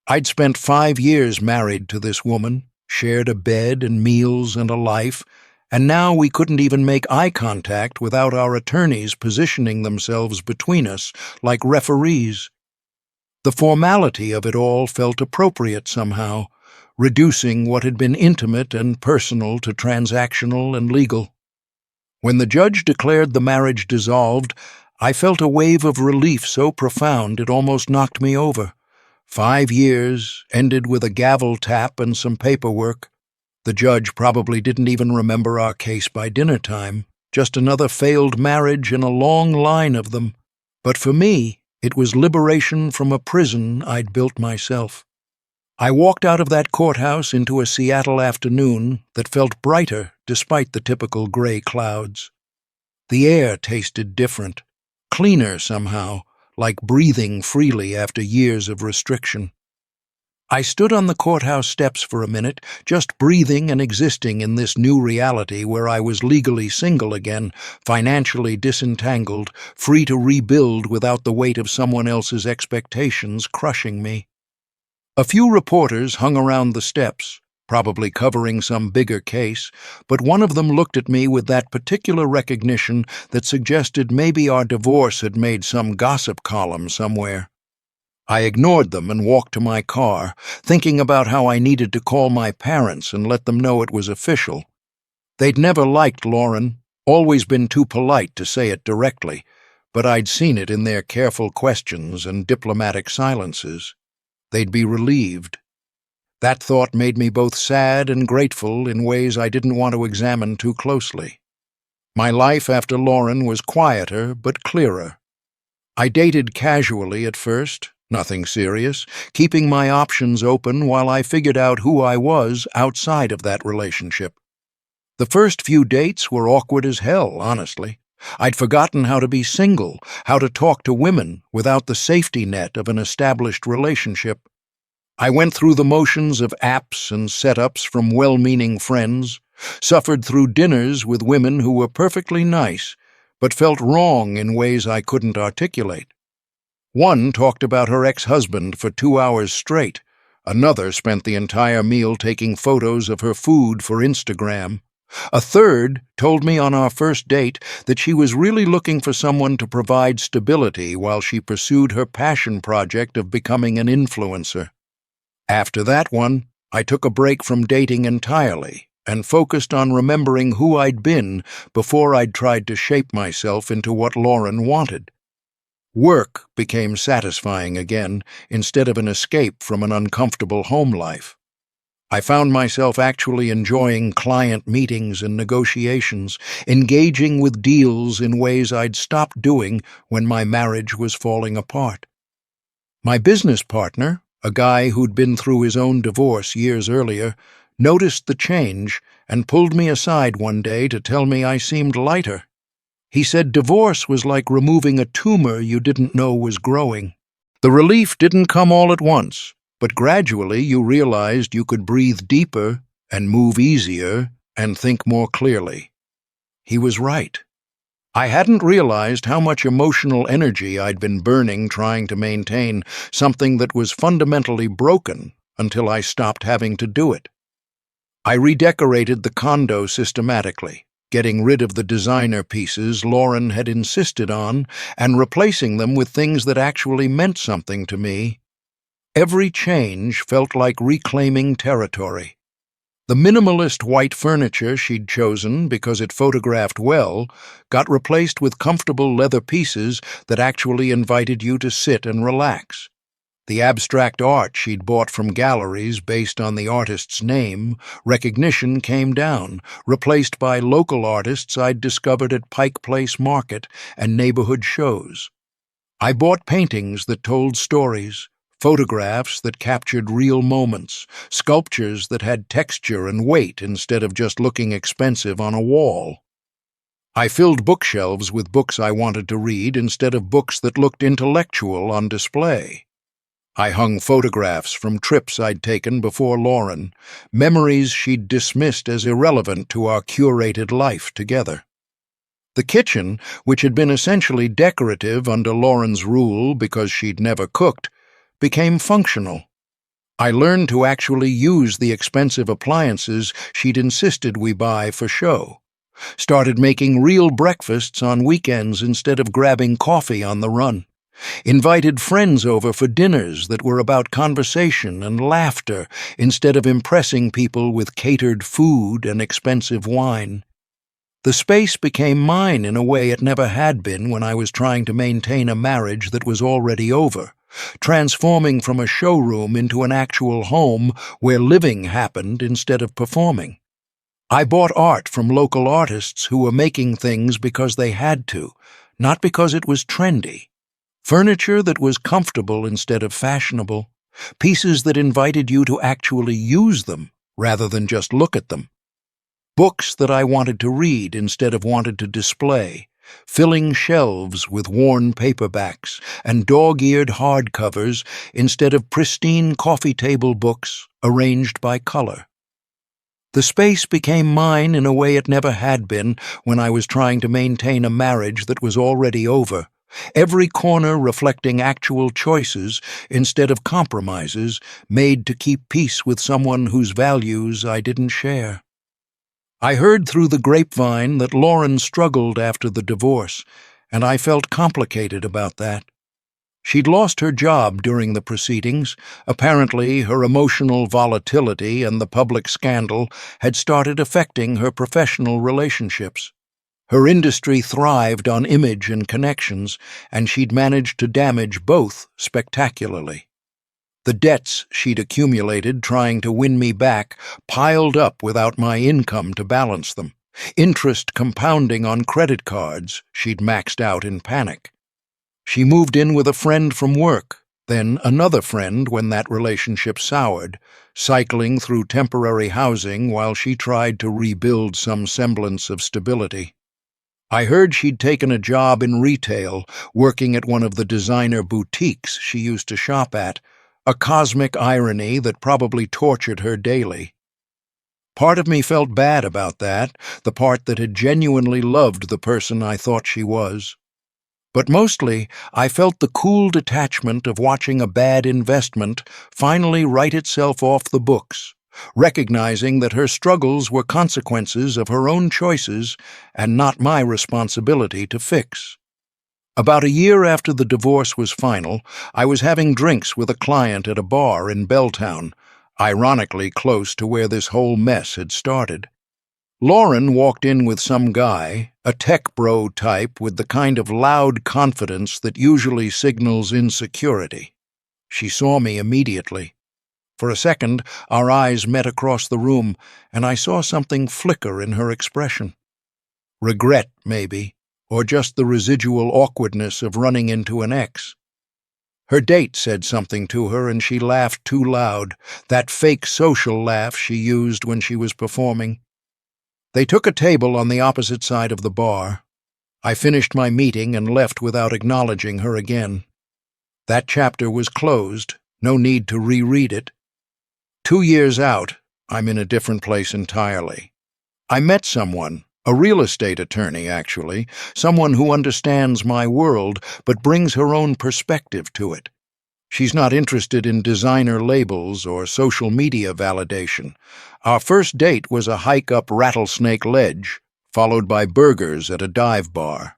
I'd spent 5 years married to this woman, shared a bed and meals and a life, and now we couldn't even make eye contact without our attorneys positioning themselves between us like referees. The formality of it all felt appropriate somehow, reducing what had been intimate and personal to transactional and legal. When the judge declared the marriage dissolved, I felt a wave of relief so profound it almost knocked me over. 5 years ended with a gavel tap and some paperwork. The judge probably didn't even remember our case by dinner time, just another failed marriage in a long line of them. But for me, it was liberation from a prison I'd built myself. I walked out of that courthouse into a Seattle afternoon that felt brighter despite the typical gray clouds. The air tasted different, cleaner somehow, like breathing freely after years of restriction. I stood on the courthouse steps for a minute, just breathing and existing in this new reality where I was legally single again, financially disentangled, free to rebuild without the weight of someone else's expectations crushing me. A few reporters hung around the steps, probably covering some bigger case, but one of them looked at me with that particular recognition that suggested maybe our divorce had made some gossip column somewhere. I ignored them and walked to my car, thinking about how I needed to call my parents and let them know it was official. They'd never liked Lauren, always been too polite to say it directly, but I'd seen it in their careful questions and diplomatic silences. They'd be relieved. That thought made me both sad and grateful in ways I didn't want to examine too closely. My life after Lauren was quieter but clearer. I dated casually at first, nothing serious, keeping my options open while I figured out who I was outside of that relationship. The first few dates were awkward as hell, honestly. I'd forgotten how to be single, how to talk to women without the safety net of an established relationship. I went through the motions of apps and setups from well-meaning friends, suffered through dinners with women who were perfectly nice, but felt wrong in ways I couldn't articulate. One talked about her ex-husband for 2 hours straight. Another spent the entire meal taking photos of her food for Instagram. A third told me on our first date that she was really looking for someone to provide stability while she pursued her passion project of becoming an influencer. After that one, I took a break from dating entirely and focused on remembering who I'd been before I'd tried to shape myself into what Lauren wanted. Work became satisfying again instead of an escape from an uncomfortable home life. I found myself actually enjoying client meetings and negotiations, engaging with deals in ways I'd stopped doing when my marriage was falling apart. My business partner, a guy who'd been through his own divorce years earlier, noticed the change and pulled me aside one day to tell me I seemed lighter. He said divorce was like removing a tumor you didn't know was growing. The relief didn't come all at once, but gradually you realized you could breathe deeper and move easier and think more clearly. He was right. I hadn't realized how much emotional energy I'd been burning trying to maintain something that was fundamentally broken until I stopped having to do it. I redecorated the condo systematically, getting rid of the designer pieces Lauren had insisted on and replacing them with things that actually meant something to me. Every change felt like reclaiming territory. The minimalist white furniture she'd chosen because it photographed well got replaced with comfortable leather pieces that actually invited you to sit and relax. The abstract art she'd bought from galleries based on the artist's name, recognition came down, replaced by local artists I'd discovered at Pike Place Market and neighborhood shows. I bought paintings that told stories, photographs that captured real moments, sculptures that had texture and weight instead of just looking expensive on a wall. I filled bookshelves with books I wanted to read instead of books that looked intellectual on display. I hung photographs from trips I'd taken before Lauren, memories she'd dismissed as irrelevant to our curated life together. The kitchen, which had been essentially decorative under Lauren's rule because she'd never cooked, became functional. I learned to actually use the expensive appliances she'd insisted we buy for show. Started making real breakfasts on weekends instead of grabbing coffee on the run. Invited friends over for dinners that were about conversation and laughter instead of impressing people with catered food and expensive wine. The space became mine in a way it never had been when I was trying to maintain a marriage that was already over, transforming from a showroom into an actual home where living happened instead of performing. I bought art from local artists who were making things because they had to, not because it was trendy. Furniture that was comfortable instead of fashionable, pieces that invited you to actually use them rather than just look at them. Books that I wanted to read instead of wanted to display, filling shelves with worn paperbacks and dog-eared hardcovers instead of pristine coffee table books arranged by color. The space became mine in a way it never had been when I was trying to maintain a marriage that was already over, every corner reflecting actual choices instead of compromises made to keep peace with someone whose values I didn't share. I heard through the grapevine that Lauren struggled after the divorce, and I felt complicated about that. She'd lost her job during the proceedings. Apparently, her emotional volatility and the public scandal had started affecting her professional relationships. Her industry thrived on image and connections, and she'd managed to damage both spectacularly. The debts she'd accumulated trying to win me back piled up without my income to balance them, interest compounding on credit cards she'd maxed out in panic. She moved in with a friend from work, then another friend when that relationship soured, cycling through temporary housing while she tried to rebuild some semblance of stability. I heard she'd taken a job in retail, working at one of the designer boutiques she used to shop at, a cosmic irony that probably tortured her daily. Part of me felt bad about that, the part that had genuinely loved the person I thought she was. But mostly, I felt the cool detachment of watching a bad investment finally write itself off the books, recognizing that her struggles were consequences of her own choices and not my responsibility to fix. About a year after the divorce was final, I was having drinks with a client at a bar in Belltown, ironically close to where this whole mess had started. Lauren walked in with some guy, a tech bro type with the kind of loud confidence that usually signals insecurity. She saw me immediately. For a second, our eyes met across the room, and I saw something flicker in her expression. Regret, maybe, or just the residual awkwardness of running into an ex. Her date said something to her, and she laughed too loud, that fake social laugh she used when she was performing. They took a table on the opposite side of the bar. I finished my meeting and left without acknowledging her again. That chapter was closed, no need to reread it. 2 years out, I'm in a different place entirely. I met someone, a real estate attorney actually, someone who understands my world but brings her own perspective to it. She's not interested in designer labels or social media validation. Our first date was a hike up Rattlesnake Ledge, followed by burgers at a dive bar.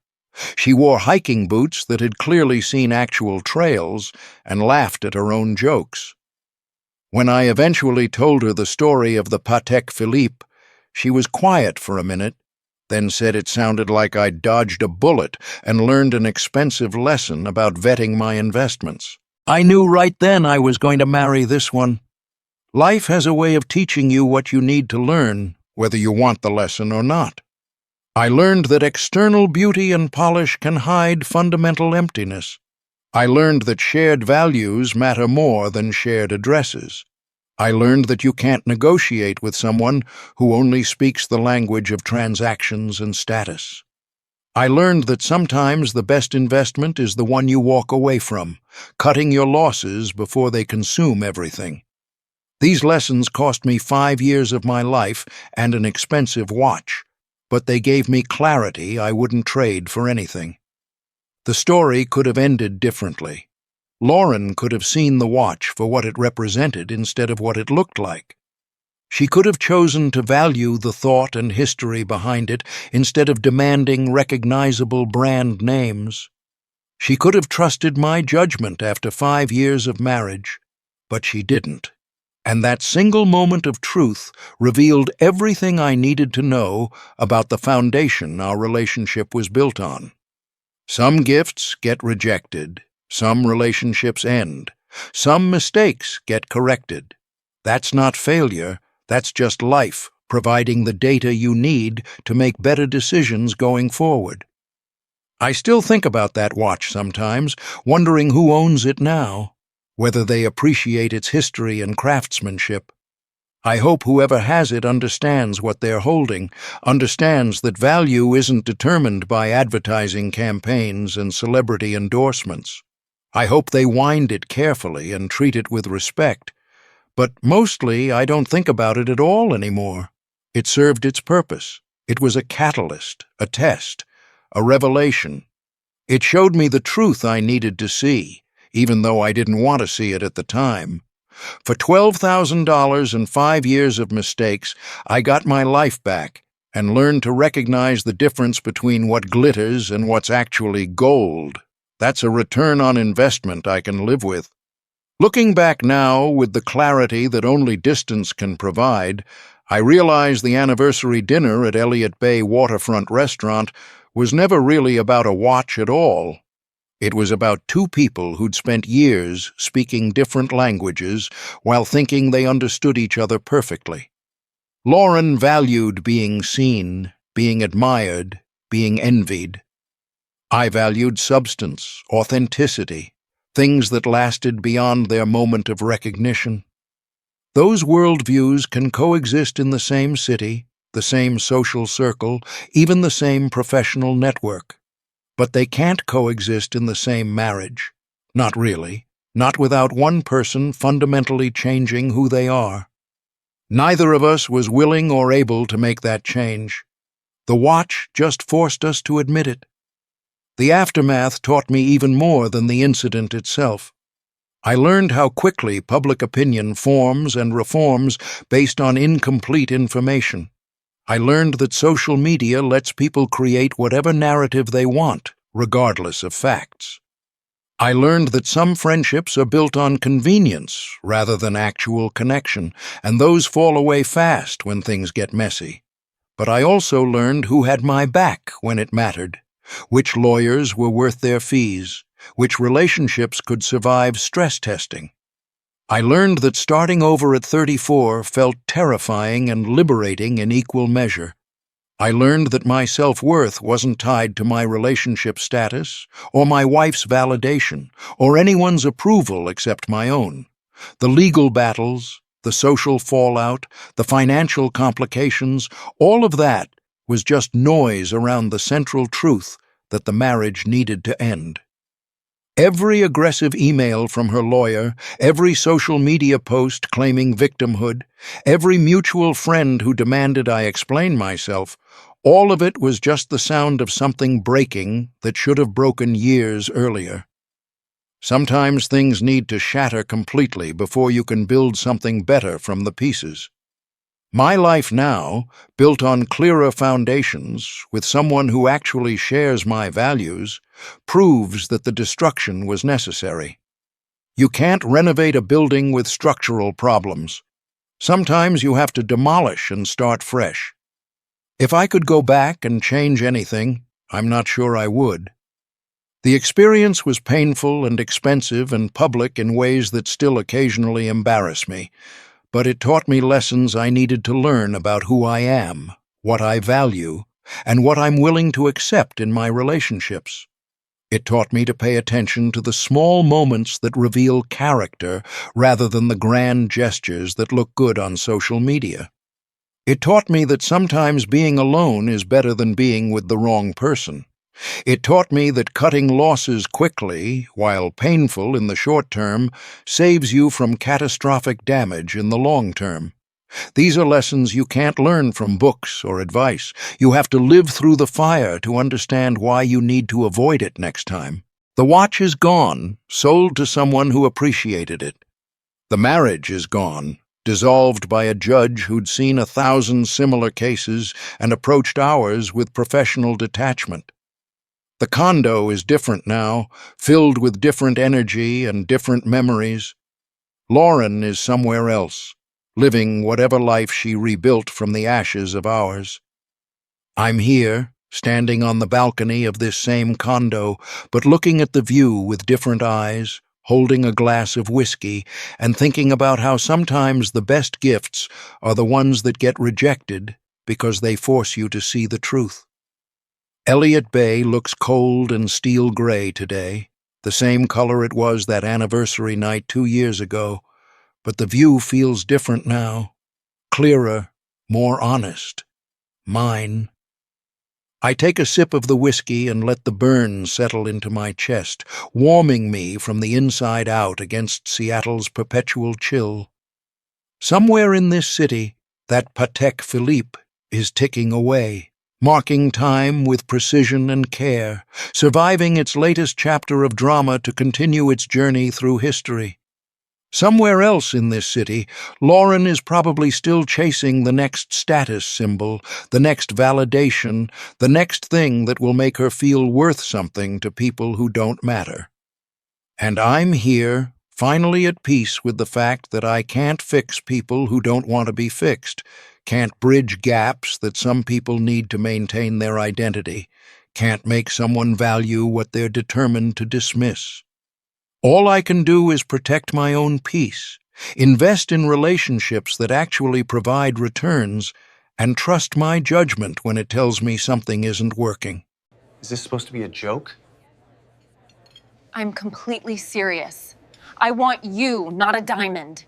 She wore hiking boots that had clearly seen actual trails and laughed at her own jokes. When I eventually told her the story of the Patek Philippe, she was quiet for a minute, then said it sounded like I'd dodged a bullet and learned an expensive lesson about vetting my investments. I knew right then I was going to marry this one. Life has a way of teaching you what you need to learn, whether you want the lesson or not. I learned that external beauty and polish can hide fundamental emptiness. I learned that shared values matter more than shared addresses. I learned that you can't negotiate with someone who only speaks the language of transactions and status. I learned that sometimes the best investment is the one you walk away from, cutting your losses before they consume everything. These lessons cost me 5 years of my life and an expensive watch, but they gave me clarity I wouldn't trade for anything. The story could have ended differently. Lauren could have seen the watch for what it represented instead of what it looked like. She could have chosen to value the thought and history behind it instead of demanding recognizable brand names. She could have trusted my judgment after 5 years of marriage, but she didn't. And that single moment of truth revealed everything I needed to know about the foundation our relationship was built on. Some gifts get rejected. Some relationships end. Some mistakes get corrected. That's not failure, that's just life, providing the data you need to make better decisions going forward. I still think about that watch sometimes, wondering who owns it now, whether they appreciate its history and craftsmanship. I hope whoever has it understands what they're holding, understands that value isn't determined by advertising campaigns and celebrity endorsements. I hope they wind it carefully and treat it with respect, but mostly I don't think about it at all anymore. It served its purpose. It was a catalyst, a test, a revelation. It showed me the truth I needed to see, even though I didn't want to see it at the time. For $12,000 and 5 years of mistakes, I got my life back and learned to recognize the difference between what glitters and what's actually gold. That's a return on investment I can live with. Looking back now, with the clarity that only distance can provide, I realize the anniversary dinner at Elliott Bay Waterfront Restaurant was never really about a watch at all. It was about two people who'd spent years speaking different languages while thinking they understood each other perfectly. Lauren valued being seen, being admired, being envied. I valued substance, authenticity, things that lasted beyond their moment of recognition. Those worldviews can coexist in the same city, the same social circle, even the same professional network. But they can't coexist in the same marriage. Not really. Not without one person fundamentally changing who they are. Neither of us was willing or able to make that change. The watch just forced us to admit it. The aftermath taught me even more than the incident itself. I learned how quickly public opinion forms and reforms based on incomplete information. I learned that social media lets people create whatever narrative they want, regardless of facts. I learned that some friendships are built on convenience rather than actual connection, and those fall away fast when things get messy. But I also learned who had my back when it mattered, which lawyers were worth their fees, which relationships could survive stress testing. I learned that starting over at 34 felt terrifying and liberating in equal measure. I learned that my self-worth wasn't tied to my relationship status, or my wife's validation, or anyone's approval except my own. The legal battles, the social fallout, the financial complications, all of that was just noise around the central truth that the marriage needed to end. Every aggressive email from her lawyer, every social media post claiming victimhood, every mutual friend who demanded I explain myself, all of it was just the sound of something breaking that should have broken years earlier. Sometimes things need to shatter completely before you can build something better from the pieces. My life now, built on clearer foundations, with someone who actually shares my values, proves that the destruction was necessary. You can't renovate a building with structural problems. Sometimes you have to demolish and start fresh. If I could go back and change anything, I'm not sure I would. The experience was painful and expensive and public in ways that still occasionally embarrass me, but it taught me lessons I needed to learn about who I am, what I value, and what I'm willing to accept in my relationships. It taught me to pay attention to the small moments that reveal character rather than the grand gestures that look good on social media. It taught me that sometimes being alone is better than being with the wrong person. It taught me that cutting losses quickly, while painful in the short term, saves you from catastrophic damage in the long term. These are lessons you can't learn from books or advice. You have to live through the fire to understand why you need to avoid it next time. The watch is gone, sold to someone who appreciated it. The marriage is gone, dissolved by a judge who'd seen 1,000 similar cases and approached ours with professional detachment. The condo is different now, filled with different energy and different memories. Lauren is somewhere else, living whatever life she rebuilt from the ashes of ours. I'm here, standing on the balcony of this same condo, but looking at the view with different eyes, holding a glass of whiskey, and thinking about how sometimes the best gifts are the ones that get rejected because they force you to see the truth. Elliott Bay looks cold and steel gray today, the same color it was that anniversary night 2 years ago, but the view feels different now, clearer, more honest. Mine. I take a sip of the whiskey and let the burn settle into my chest, warming me from the inside out against Seattle's perpetual chill. Somewhere in this city, that Patek Philippe is ticking away, marking time with precision and care, surviving its latest chapter of drama to continue its journey through history. Somewhere else in this city, Lauren is probably still chasing the next status symbol, the next validation, the next thing that will make her feel worth something to people who don't matter. And I'm here, finally at peace with the fact that I can't fix people who don't want to be fixed, can't bridge gaps that some people need to maintain their identity, can't make someone value what they're determined to dismiss. All I can do is protect my own peace, invest in relationships that actually provide returns, and trust my judgment when it tells me something isn't working. Is this supposed to be a joke? I'm completely serious. I want you, not a diamond.